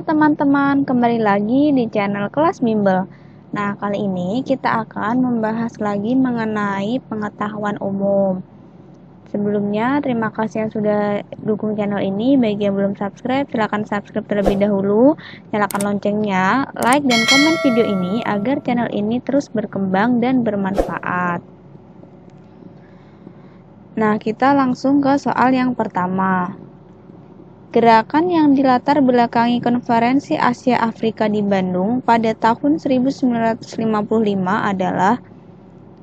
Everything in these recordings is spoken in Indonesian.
teman-teman, kembali lagi di channel Kelas Bimbel. Nah, kali ini kita akan membahas lagi mengenai pengetahuan umum. Sebelumnya, terima kasih yang sudah dukung channel ini. Bagi yang belum subscribe, silahkan subscribe terlebih dahulu. Nyalakan loncengnya, like dan komen video ini agar channel ini terus berkembang dan bermanfaat. Nah, kita langsung ke soal yang pertama. Gerakan yang dilatar belakangi Konferensi Asia Afrika di Bandung pada tahun 1955 adalah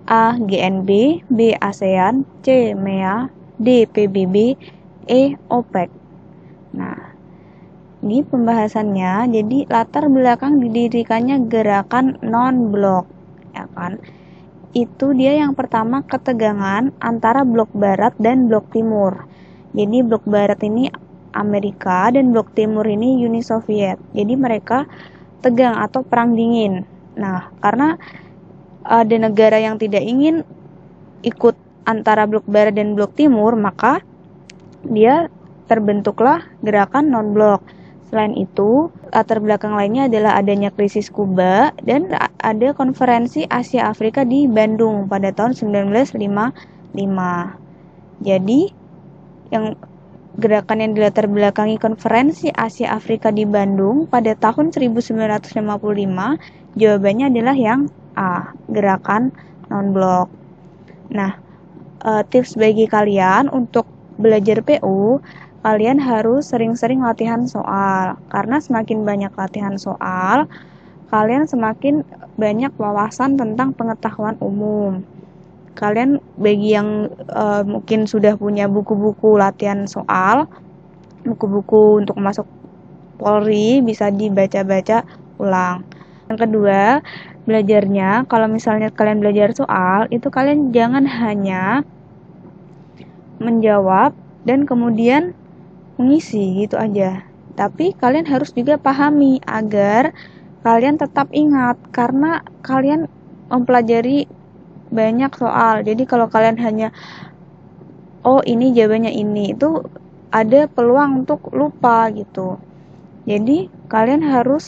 A. GNB, B. ASEAN, C. MEA, D. PBB, E. OPEC. Nah, ini pembahasannya. Jadi latar belakang didirikannya gerakan non-blok, ya kan? Itu dia yang pertama ketegangan antara blok barat dan blok timur. Jadi blok barat ini Amerika dan blok timur ini Uni Soviet. Jadi mereka tegang atau perang dingin. Nah, karena ada negara yang tidak ingin ikut antara blok barat dan blok timur, maka dia terbentuklah gerakan non-blok. Selain itu, latar belakang lainnya adalah adanya krisis Kuba dan ada konferensi Asia Afrika di Bandung pada tahun 1955. Jadi, gerakan yang dilatar belakangi konferensi Asia Afrika di Bandung pada tahun 1955, jawabannya adalah yang A, gerakan non-blok. Nah, tips bagi kalian untuk belajar PU, kalian harus sering-sering latihan soal, karena semakin banyak latihan soal, kalian semakin banyak wawasan tentang pengetahuan umum. Kalian bagi yang mungkin sudah punya buku-buku latihan soal, buku-buku untuk masuk Polri bisa dibaca-baca ulang. Yang kedua, belajarnya kalau misalnya kalian belajar soal, itu kalian jangan hanya menjawab dan kemudian mengisi gitu aja. Tapi kalian harus juga pahami agar kalian tetap ingat, karena kalian mempelajari banyak soal. Jadi kalau kalian hanya ini jawabannya ini, itu ada peluang untuk lupa gitu. Jadi kalian harus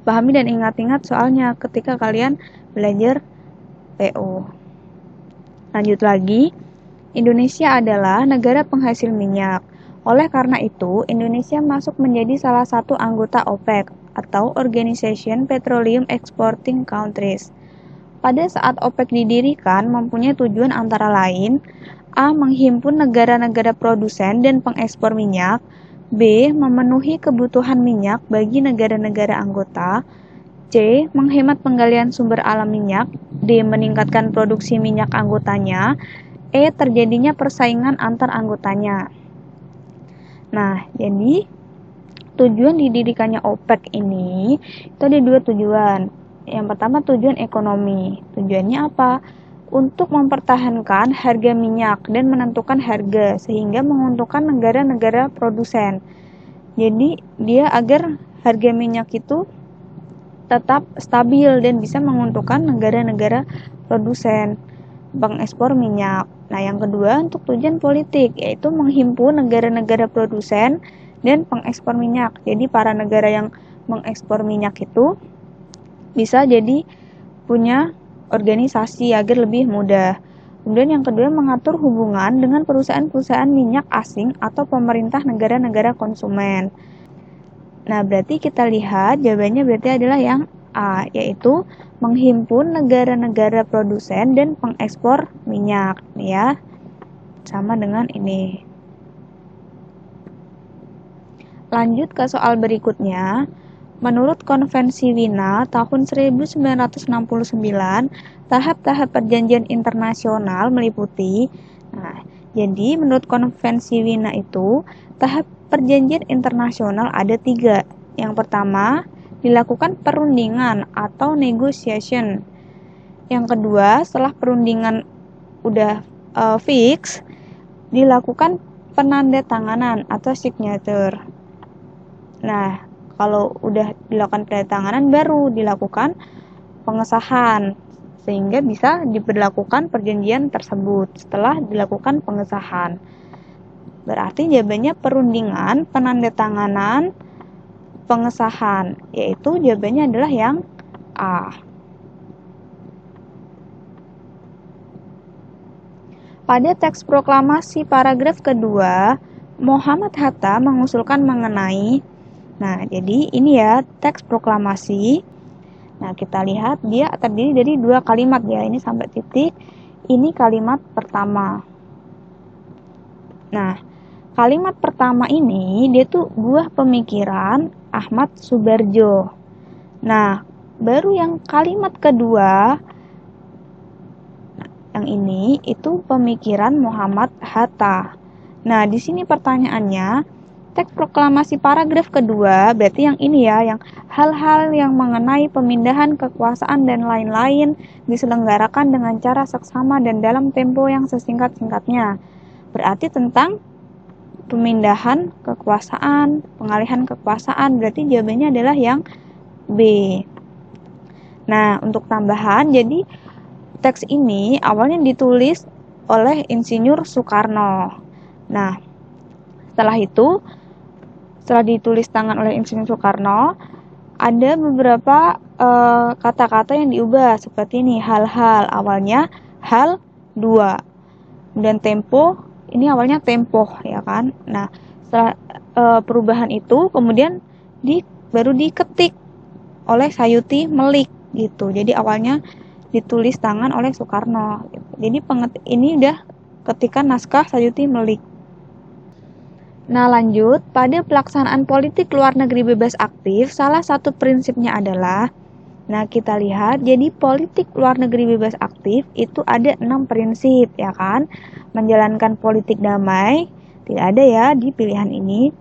pahami dan ingat-ingat soalnya ketika kalian belajar PU. Lanjut lagi, Indonesia adalah negara penghasil minyak. Oleh karena itu, Indonesia masuk menjadi salah satu anggota OPEC atau Organization Petroleum Exporting Countries. Pada saat OPEC didirikan, mempunyai tujuan antara lain A. Menghimpun negara-negara produsen dan pengekspor minyak, B. Memenuhi kebutuhan minyak bagi negara-negara anggota, C. Menghemat penggalian sumber alam minyak, D. Meningkatkan produksi minyak anggotanya, E. Terjadinya persaingan antar anggotanya. Nah, jadi tujuan didirikannya OPEC ini itu ada dua tujuan. Yang pertama tujuan ekonomi. Tujuannya apa? Untuk mempertahankan harga minyak dan menentukan harga sehingga menguntungkan negara-negara produsen. Jadi dia agar harga minyak itu tetap stabil dan bisa menguntungkan negara-negara produsen pengekspor minyak. Nah, yang kedua untuk tujuan politik, yaitu menghimpun negara-negara produsen dan pengekspor minyak. Jadi para negara yang mengekspor minyak itu bisa jadi punya organisasi agar lebih mudah. Kemudian yang kedua mengatur hubungan dengan perusahaan-perusahaan minyak asing atau pemerintah negara-negara konsumen. Nah, berarti kita lihat jawabannya berarti adalah yang A, yaitu menghimpun negara-negara produsen dan pengekspor minyak, ya. Sama dengan ini. Lanjut ke soal berikutnya. Menurut Konvensi Wina tahun 1969, tahap-tahap perjanjian internasional meliputi. Nah, jadi menurut Konvensi Wina itu, tahap perjanjian internasional ada 3. Yang pertama, dilakukan perundingan atau negotiation. Yang kedua, setelah perundingan udah fix, dilakukan penandatanganan atau signature. Nah, kalau udah dilakukan penandatanganan baru dilakukan pengesahan sehingga bisa diberlakukan perjanjian tersebut setelah dilakukan pengesahan. Berarti jawabannya perundingan, penandatanganan, pengesahan, yaitu jawabannya adalah yang A. Pada teks proklamasi paragraf kedua, Muhammad Hatta mengusulkan mengenai, nah jadi ini ya teks proklamasi. Nah kita lihat dia terdiri dari 2 kalimat ya, ini sampai titik, ini kalimat pertama. Nah kalimat pertama ini dia tuh buah pemikiran Ahmad Subarjo. Nah baru yang kalimat kedua, yang ini itu pemikiran Muhammad Hatta. Nah, di sini pertanyaannya, teks proklamasi paragraf kedua, berarti yang ini ya, yang hal-hal yang mengenai pemindahan kekuasaan dan lain-lain diselenggarakan dengan cara seksama dan dalam tempo yang sesingkat-singkatnya. Berarti tentang pemindahan kekuasaan, pengalihan kekuasaan, berarti jawabannya adalah yang B. Nah, untuk tambahan, jadi teks ini awalnya ditulis oleh Insinyur Soekarno. Nah, setelah ditulis tangan oleh Insinyur Soekarno, ada beberapa kata-kata yang diubah seperti ini, hal-hal, awalnya hal 2. Dan tempo, ini awalnya tempo ya kan. Nah, setelah perubahan itu kemudian baru diketik oleh Sayuti Melik gitu. Jadi awalnya ditulis tangan oleh Soekarno. Jadi ini udah ketikan naskah Sayuti Melik. Nah lanjut, pada pelaksanaan politik luar negeri bebas aktif, salah satu prinsipnya adalah, nah kita lihat, jadi politik luar negeri bebas aktif itu ada 6 prinsip ya kan. Menjalankan politik damai, tidak ada ya di pilihan ini.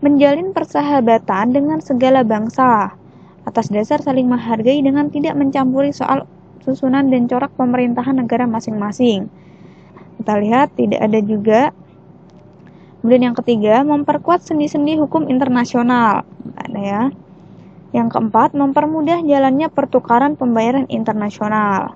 Menjalin persahabatan dengan segala bangsa, atas dasar saling menghargai dengan tidak mencampuri soal susunan dan corak pemerintahan negara masing-masing. Kita lihat tidak ada juga. Kemudian yang ketiga, memperkuat sendi-sendi hukum internasional. Tidak ada ya. Yang keempat, mempermudah jalannya pertukaran pembayaran internasional.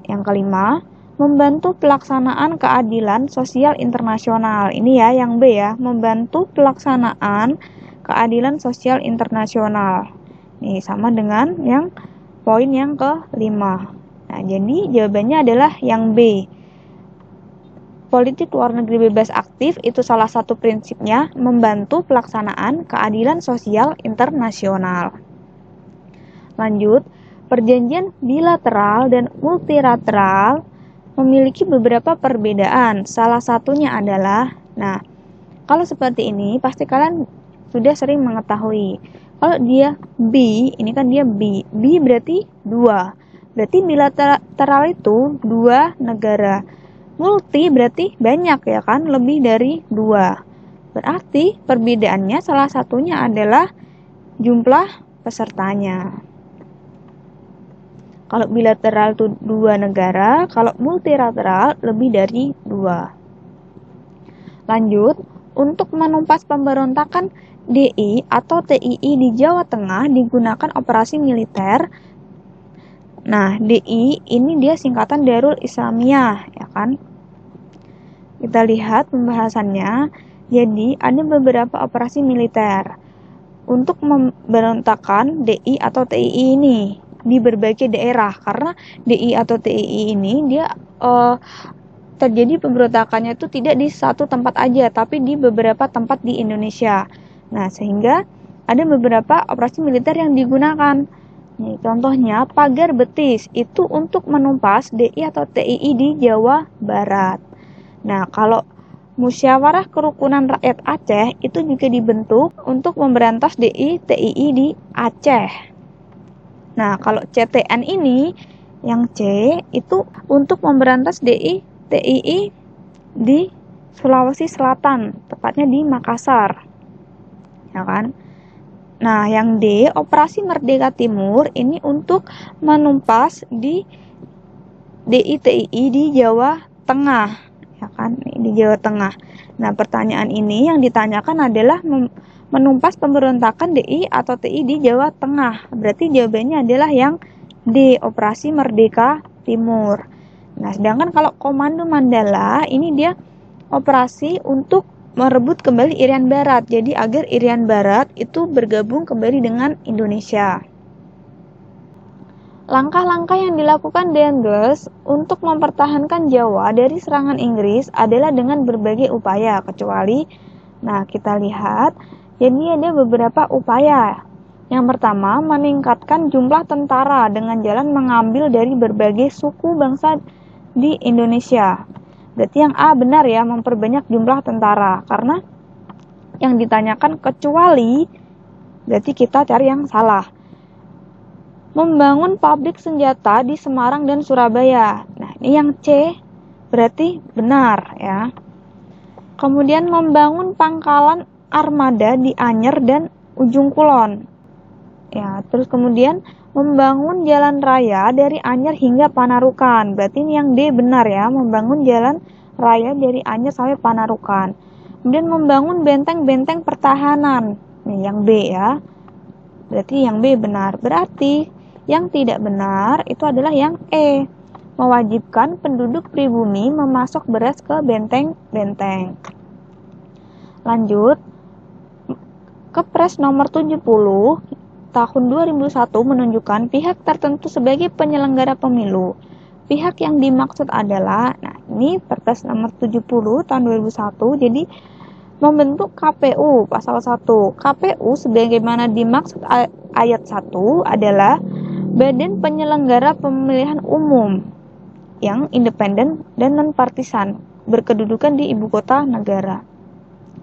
Yang kelima, membantu pelaksanaan keadilan sosial internasional. Ini ya yang B ya, membantu pelaksanaan keadilan sosial internasional. Ini sama dengan yang poin yang kelima. Nah, jadi jawabannya adalah yang B. Politik luar negeri bebas aktif itu salah satu prinsipnya membantu pelaksanaan keadilan sosial internasional. Lanjut, perjanjian bilateral dan multilateral memiliki beberapa perbedaan. Salah satunya adalah, nah, kalau seperti ini pasti kalian sudah sering mengetahui. Kalau dia B, ini kan dia B. B berarti 2. Berarti bilateral itu 2 negara. Multi berarti banyak ya kan, lebih dari 2. Berarti perbedaannya salah satunya adalah jumlah pesertanya. Kalau bilateral itu 2 negara, kalau multilateral lebih dari 2. Lanjut, untuk menumpas pemberontakan DI atau TII di Jawa Tengah digunakan operasi militer. Nah, DI ini dia singkatan Darul Islamiyah, ya kan? Kita lihat pembahasannya. Jadi, ada beberapa operasi militer untuk memberontakkan DI atau TII ini di berbagai daerah. Karena DI atau TII ini dia terjadi pemberontakannya itu tidak di satu tempat aja, tapi di beberapa tempat di Indonesia. Nah, sehingga ada beberapa operasi militer yang digunakan. Nih, contohnya pagar betis itu untuk menumpas DI atau TII di Jawa Barat. Nah, kalau Musyawarah Kerukunan Rakyat Aceh itu juga dibentuk untuk memberantas DI TII di Aceh. Nah, kalau CTN ini yang C itu untuk memberantas DI TII di Sulawesi Selatan, tepatnya di Makassar. Ya kan? Nah, yang D, Operasi Merdeka Timur ini untuk menumpas di DI TII di Jawa Tengah, ya kan? Di Jawa Tengah. Nah, pertanyaan ini yang ditanyakan adalah menumpas pemberontakan DI atau TII di Jawa Tengah. Berarti jawabannya adalah yang D, Operasi Merdeka Timur. Nah, sedangkan kalau Komando Mandala ini dia operasi untuk merebut kembali Irian Barat. Jadi agar Irian Barat itu bergabung kembali dengan Indonesia. Langkah-langkah yang dilakukan De Angeles untuk mempertahankan Jawa dari serangan Inggris adalah dengan berbagai upaya, kecuali, nah kita lihat, jadi ada beberapa upaya. Yang pertama, meningkatkan jumlah tentara dengan jalan mengambil dari berbagai suku bangsa di Indonesia. Berarti yang A benar ya, memperbanyak jumlah tentara. Karena yang ditanyakan kecuali, berarti kita cari yang salah. Membangun pabrik senjata di Semarang dan Surabaya. Nah, ini yang C berarti benar ya. Kemudian membangun pangkalan armada di Anyer dan Ujung Kulon. Ya, terus kemudian membangun jalan raya dari Anyer hingga Panarukan. Berarti ini yang D benar ya, membangun jalan raya dari Anyer sampai Panarukan. Kemudian membangun benteng-benteng pertahanan. Nih yang B ya. Berarti yang B benar. Berarti yang tidak benar itu adalah yang E. Mewajibkan penduduk pribumi memasok beras ke benteng-benteng. Lanjut. Kepres nomor 70 tahun 2001 menunjukkan pihak tertentu sebagai penyelenggara pemilu. Pihak yang dimaksud adalah, nah ini Perpres nomor 70 tahun 2001, jadi membentuk KPU pasal 1. KPU sebagaimana dimaksud ayat 1 adalah badan penyelenggara pemilihan umum yang independen dan non-partisan, berkedudukan di ibu kota negara.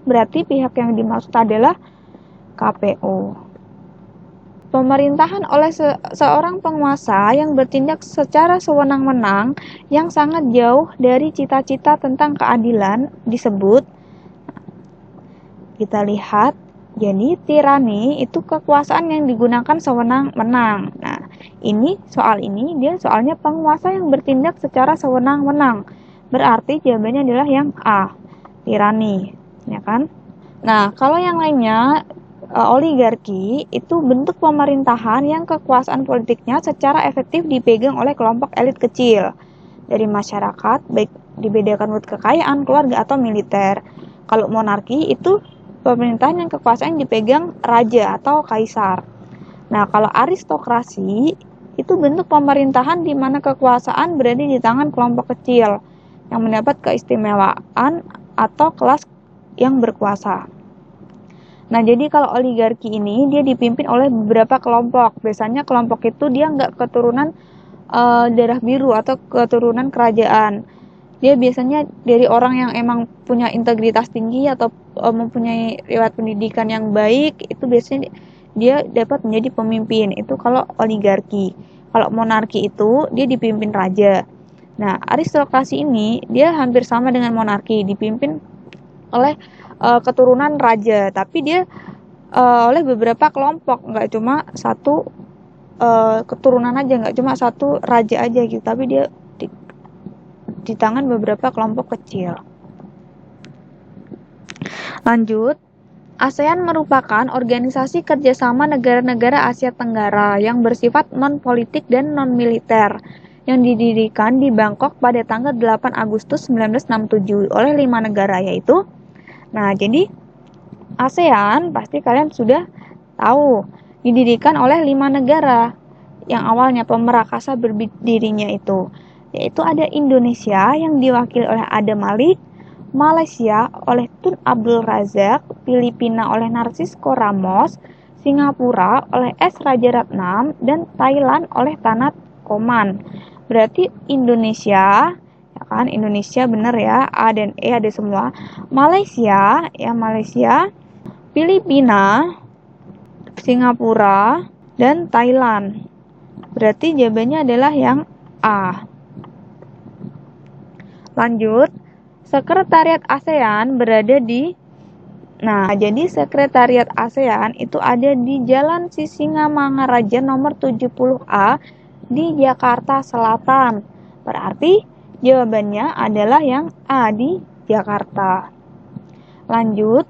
Berarti pihak yang dimaksud adalah KPU. Pemerintahan oleh seorang penguasa yang bertindak secara sewenang-wenang yang sangat jauh dari cita-cita tentang keadilan disebut, kita lihat, jadi tirani itu kekuasaan yang digunakan sewenang-wenang. Nah, soal ini dia soalnya penguasa yang bertindak secara sewenang-wenang. Berarti jawabannya adalah yang A, tirani, ya kan? Nah, kalau yang lainnya oligarki itu bentuk pemerintahan yang kekuasaan politiknya secara efektif dipegang oleh kelompok elit kecil dari masyarakat, baik dibedakan menurut kekayaan, keluarga, atau militer. Kalau monarki itu pemerintahan yang kekuasaan dipegang raja atau kaisar. Nah, kalau aristokrasi itu bentuk pemerintahan di mana kekuasaan berada di tangan kelompok kecil yang mendapat keistimewaan atau kelas yang berkuasa. Nah, jadi kalau oligarki ini dia dipimpin oleh beberapa kelompok. Biasanya kelompok itu dia nggak keturunan darah biru atau keturunan kerajaan. Dia biasanya dari orang yang emang punya integritas tinggi atau mempunyai riwayat pendidikan yang baik, itu biasanya dia dapat menjadi pemimpin. Itu kalau oligarki. Kalau monarki itu dia dipimpin raja. Nah, aristokrasi ini dia hampir sama dengan monarki, dipimpin oleh keturunan raja, tapi dia oleh beberapa kelompok, nggak cuma satu keturunan aja, nggak cuma satu raja aja gitu, tapi dia di tangan beberapa kelompok kecil. Lanjut, ASEAN merupakan organisasi kerjasama negara-negara Asia Tenggara yang bersifat non-politik dan non-militer yang didirikan di Bangkok pada tanggal 8 Agustus 1967 oleh 5 negara, yaitu, nah, jadi ASEAN pasti kalian sudah tahu didirikan oleh 5 negara yang awalnya pemerakasa berdirinya itu, yaitu ada Indonesia yang diwakili oleh Adam Malik, Malaysia oleh Tun Abdul Razak, Filipina oleh Narcisco Ramos, Singapura oleh S. Rajaratnam, dan Thailand oleh Tanat Koman. Berarti Indonesia, kan Indonesia bener ya, A dan E ada semua. Malaysia ya, Malaysia, Filipina, Singapura, dan Thailand. Berarti jawabannya adalah yang A. Lanjut, sekretariat ASEAN berada di, nah jadi sekretariat ASEAN itu ada di Jalan Sisingamangaraja nomor 70A di Jakarta Selatan. Berarti jawabannya adalah yang A, di Jakarta. Lanjut,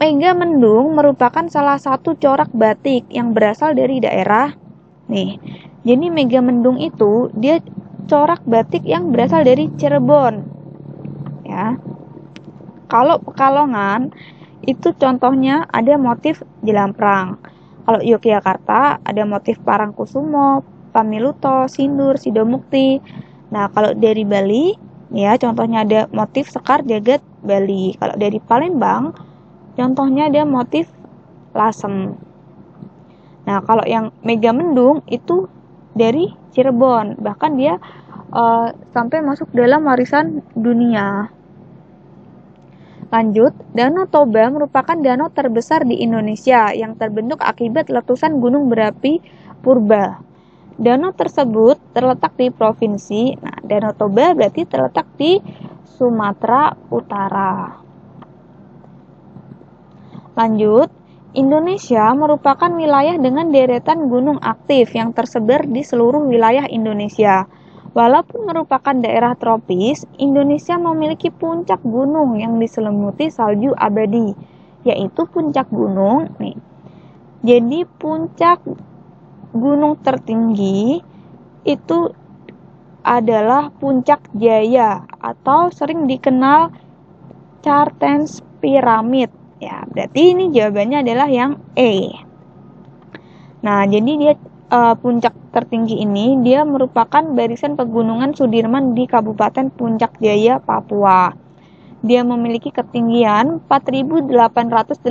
Megamendung merupakan salah satu corak batik yang berasal dari daerah. Nih, jadi Megamendung itu dia corak batik yang berasal dari Cirebon. Ya. Kalau Pekalongan itu contohnya ada motif Jelamprang. Kalau Yogyakarta ada motif Parangkusumo, Pamiluto, Sindur, Sidomukti. Nah, kalau dari Bali ya contohnya ada motif Sekar Jagad Bali. Kalau dari Palembang contohnya ada motif Lasem. Nah, kalau yang Megamendung itu dari Cirebon, bahkan dia sampai masuk dalam warisan dunia. Lanjut, Danau Toba merupakan danau terbesar di Indonesia yang terbentuk akibat letusan gunung berapi purba. Danau tersebut terletak di provinsi, Danau Toba berarti terletak di Sumatera Utara. Lanjut, Indonesia merupakan wilayah dengan deretan gunung aktif yang tersebar di seluruh wilayah Indonesia. Walaupun merupakan daerah tropis, Indonesia memiliki puncak gunung yang diselimuti salju abadi, yaitu puncak gunung. Jadi puncak gunung tertinggi itu adalah Puncak Jaya atau sering dikenal Cartens Pyramid. Ya, berarti ini jawabannya adalah yang E. Nah, jadi dia puncak tertinggi ini dia merupakan barisan pegunungan Sudirman di Kabupaten Puncak Jaya, Papua. Dia memiliki ketinggian 4.884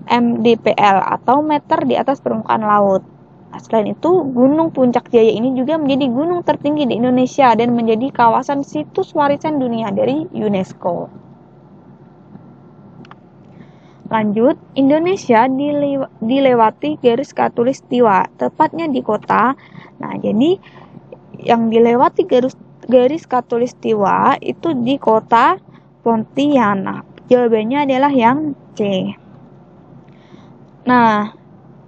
mdpl atau meter di atas permukaan laut. Nah, selain itu, Gunung Puncak Jaya ini juga menjadi gunung tertinggi di Indonesia dan menjadi kawasan situs warisan dunia dari UNESCO. Lanjut, Indonesia dilewati garis khatulistiwa, tepatnya di kota. Nah, jadi yang dilewati garis khatulistiwa itu di kota Pontianak. Jawabannya adalah yang C. Nah,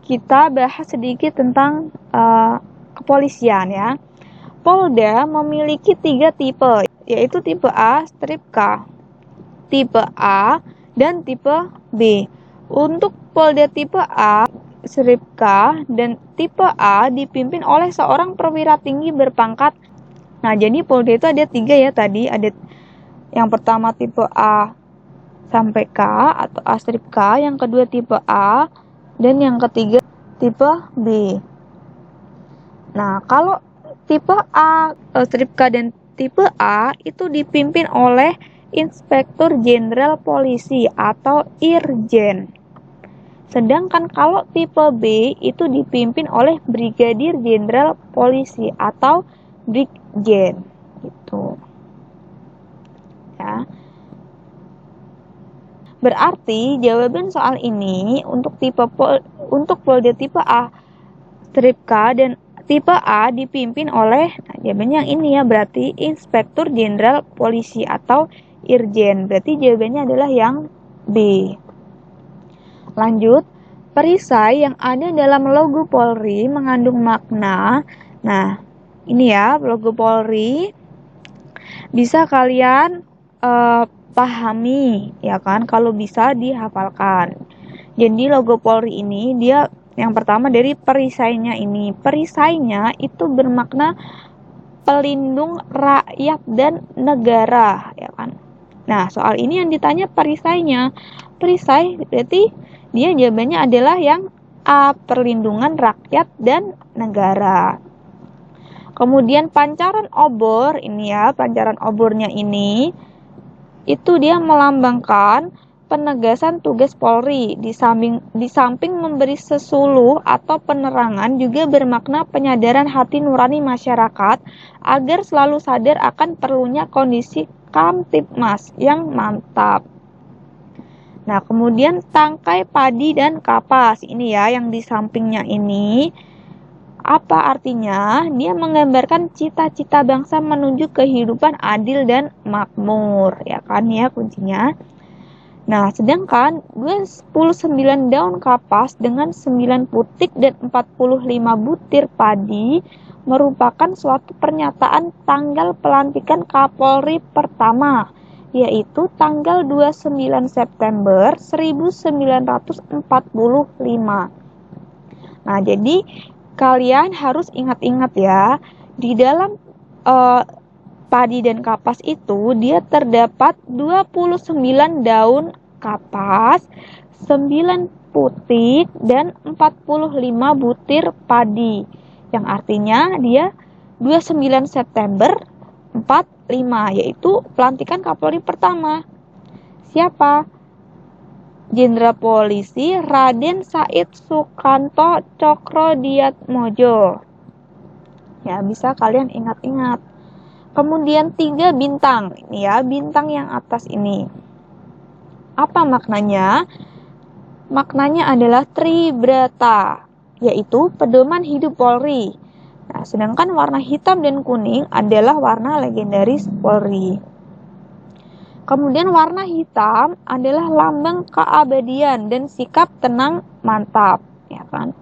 kita bahas sedikit tentang kepolisian ya. Polda memiliki 3 tipe, yaitu tipe A, strip K, tipe A, dan tipe B. Untuk Polda tipe A, strip K, dan tipe A dipimpin oleh seorang perwira tinggi berpangkat. Nah, jadi Polda itu ada 3 ya tadi. Ada yang pertama tipe A sampai K atau A strip K, yang kedua tipe A, dan yang ketiga tipe B. Nah, kalau tipe A, strip K dan tipe A itu dipimpin oleh Inspektur Jenderal Polisi atau Irjen. Sedangkan kalau tipe B itu dipimpin oleh Brigadir Jenderal Polisi atau Brigjen. Gitu. Ya. Berarti jawaban soal ini untuk Polda tipe A strip K dan tipe A dipimpin oleh jawabannya yang ini ya, berarti Inspektur Jenderal Polisi atau Irjen. Berarti jawabannya adalah yang B. Lanjut, perisai yang ada dalam logo Polri mengandung makna. Nah, ini ya logo Polri. Bisa kalian pahami ya kan, kalau bisa dihafalkan. Jadi logo Polri ini dia yang pertama dari perisainya ini. Perisainya itu bermakna pelindung rakyat dan negara ya kan. Nah, soal ini yang ditanya perisainya. Perisai berarti dia jawabannya adalah yang A, perlindungan rakyat dan negara. Kemudian pancaran obor ini ya, pancaran obornya ini itu dia melambangkan penegasan tugas Polri. Di samping memberi sesuluh atau penerangan juga bermakna penyadaran hati nurani masyarakat agar selalu sadar akan perlunya kondisi Kamtibmas yang mantap. Nah, kemudian tangkai padi dan kapas ini ya yang di sampingnya ini. Apa artinya? Dia menggambarkan cita-cita bangsa menuju kehidupan adil dan makmur, ya kan ya kuncinya. Nah, sedangkan 29 daun kapas dengan 9 putik dan 45 butir padi merupakan suatu pernyataan tanggal pelantikan Kapolri pertama, yaitu tanggal 29 September 1945. Nah, jadi kalian harus ingat-ingat ya, di dalam padi dan kapas itu dia terdapat 29 daun kapas, 9 putik, dan 45 butir padi. Yang artinya dia 29 September 45, yaitu pelantikan Kapolri pertama. Siapa? Jenderal Polisi Raden Said Sukanto Cokrodiatmojo. Ya, bisa kalian ingat-ingat. Kemudian 3 bintang. Ini ya, bintang yang atas ini. Apa maknanya? Maknanya adalah Tribrata, yaitu pedoman hidup Polri. Nah, sedangkan warna hitam dan kuning adalah warna legendaris Polri. Kemudian warna hitam adalah lambang keabadian dan sikap tenang mantap, ya kan?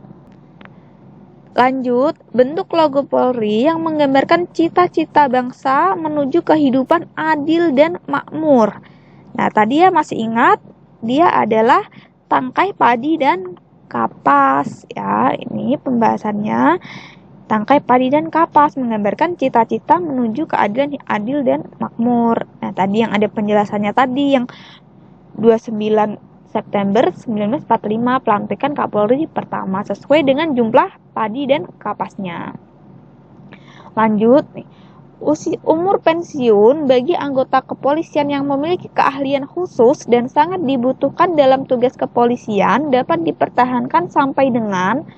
Lanjut, bentuk logo Polri yang menggambarkan cita-cita bangsa menuju kehidupan adil dan makmur. Nah, tadi ya masih ingat, dia adalah tangkai padi dan kapas, ya. Ini pembahasannya. Tangkai padi dan kapas menggambarkan cita-cita menuju keadilan yang adil dan makmur. Nah, tadi yang ada penjelasannya tadi yang 29 September 1945 pelantikan Kapolri pertama sesuai dengan jumlah padi dan kapasnya. Lanjut nih. Umur pensiun bagi anggota kepolisian yang memiliki keahlian khusus dan sangat dibutuhkan dalam tugas kepolisian dapat dipertahankan sampai dengan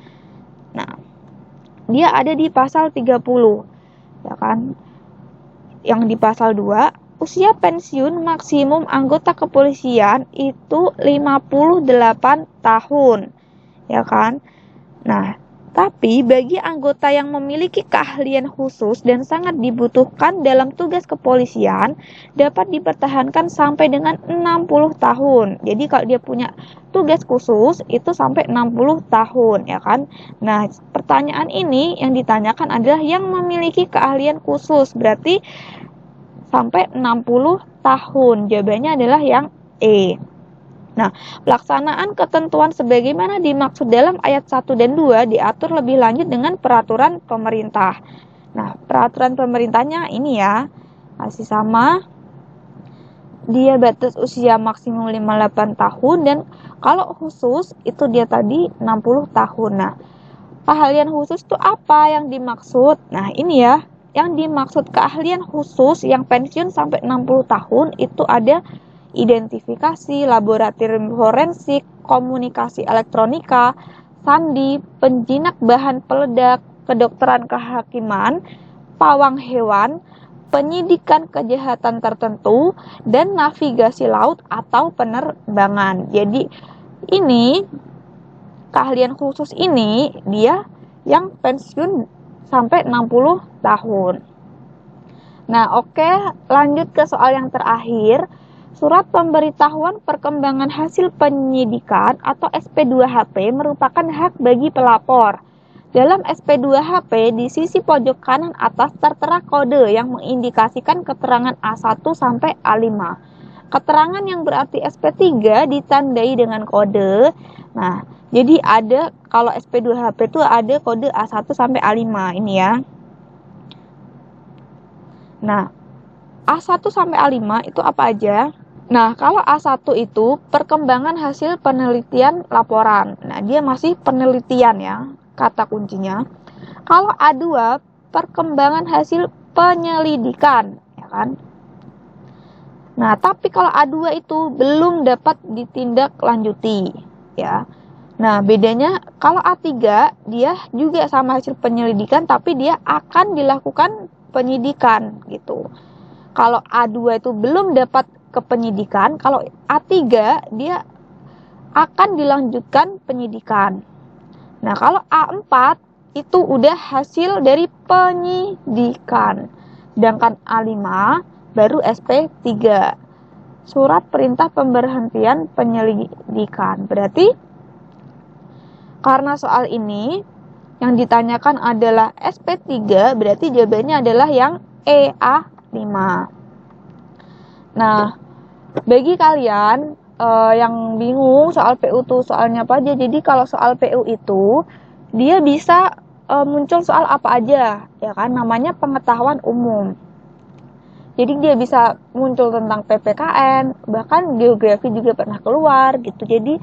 dia ada di pasal 30, ya kan? Yang di pasal 2, usia pensiun maksimum anggota kepolisian itu 58 tahun, ya kan? Nah, tapi bagi anggota yang memiliki keahlian khusus dan sangat dibutuhkan dalam tugas kepolisian dapat dipertahankan sampai dengan 60 tahun. Jadi kalau dia punya tugas khusus itu sampai 60 tahun, ya kan? Nah, pertanyaan ini yang ditanyakan adalah yang memiliki keahlian khusus, berarti sampai 60 tahun. Jawabannya adalah yang E. Nah, pelaksanaan ketentuan sebagaimana dimaksud dalam ayat 1 dan 2 diatur lebih lanjut dengan peraturan pemerintah. Nah, peraturan pemerintahnya ini ya, masih sama. Dia batas usia maksimum 58 tahun dan kalau khusus itu dia tadi 60 tahun. Nah, keahlian khusus itu apa yang dimaksud? Nah, ini ya, yang dimaksud keahlian khusus yang pensiun sampai 60 tahun itu ada identifikasi, laboratorium forensik, komunikasi elektronika, sandi, penjinak bahan peledak, kedokteran kehakiman, pawang hewan, penyidikan kejahatan tertentu, dan navigasi laut atau penerbangan. Jadi ini keahlian khusus ini dia yang pensiun sampai 60 tahun. Nah, oke, lanjut ke soal yang terakhir. Surat pemberitahuan perkembangan hasil penyidikan atau SP2HP merupakan hak bagi pelapor. Dalam SP2HP di sisi pojok kanan atas tertera kode yang mengindikasikan keterangan A1 sampai A5. Keterangan yang berarti SP3 ditandai dengan kode. Nah, jadi ada kalau SP2HP itu ada kode A1 sampai A5 ini ya. Nah, A1 sampai A5 itu apa aja? Nah, kalau A1 itu perkembangan hasil penelitian laporan. Nah, dia masih penelitian ya, kata kuncinya. Kalau A2 perkembangan hasil penyelidikan, ya kan? Nah, tapi kalau A2 itu belum dapat ditindaklanjuti, ya. Nah, bedanya kalau A3 dia juga sama hasil penyelidikan tapi dia akan dilakukan penyidikan gitu. Kalau A2 itu belum dapat ke penyidikan, kalau A3 dia akan dilanjutkan penyidikan. Nah, kalau A4 itu udah hasil dari penyidikan. Sedangkan A5 baru SP3. Surat perintah pemberhentian penyelidikan. Berarti karena soal ini yang ditanyakan adalah SP3, berarti jawabannya adalah yang EA5. Nah, bagi kalian yang bingung soal PU itu soalnya apa aja, jadi kalau soal PU itu dia bisa muncul soal apa aja, ya kan, namanya pengetahuan umum. Jadi dia bisa muncul tentang PPKN, bahkan geografi juga pernah keluar gitu. Jadi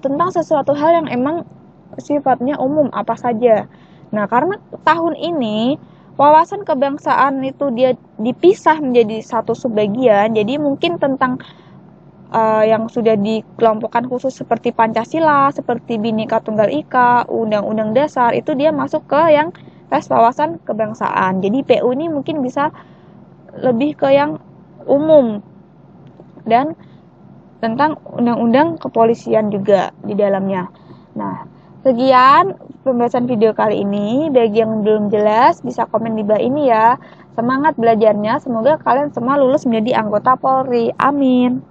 tentang sesuatu hal yang emang sifatnya umum apa saja. Nah, karena tahun ini wawasan kebangsaan itu dia dipisah menjadi satu subbagian, jadi mungkin tentang yang sudah dikelompokkan khusus seperti Pancasila, seperti Bhinneka Tunggal Ika, Undang-Undang Dasar, itu dia masuk ke yang tes wawasan kebangsaan. Jadi PU ini mungkin bisa lebih ke yang umum dan tentang undang-undang kepolisian juga di dalamnya. Nah, sekian pembahasan video kali ini. Bagi yang belum jelas bisa komen di bawah ini ya. Semangat belajarnya, semoga kalian semua lulus menjadi anggota Polri. Amin.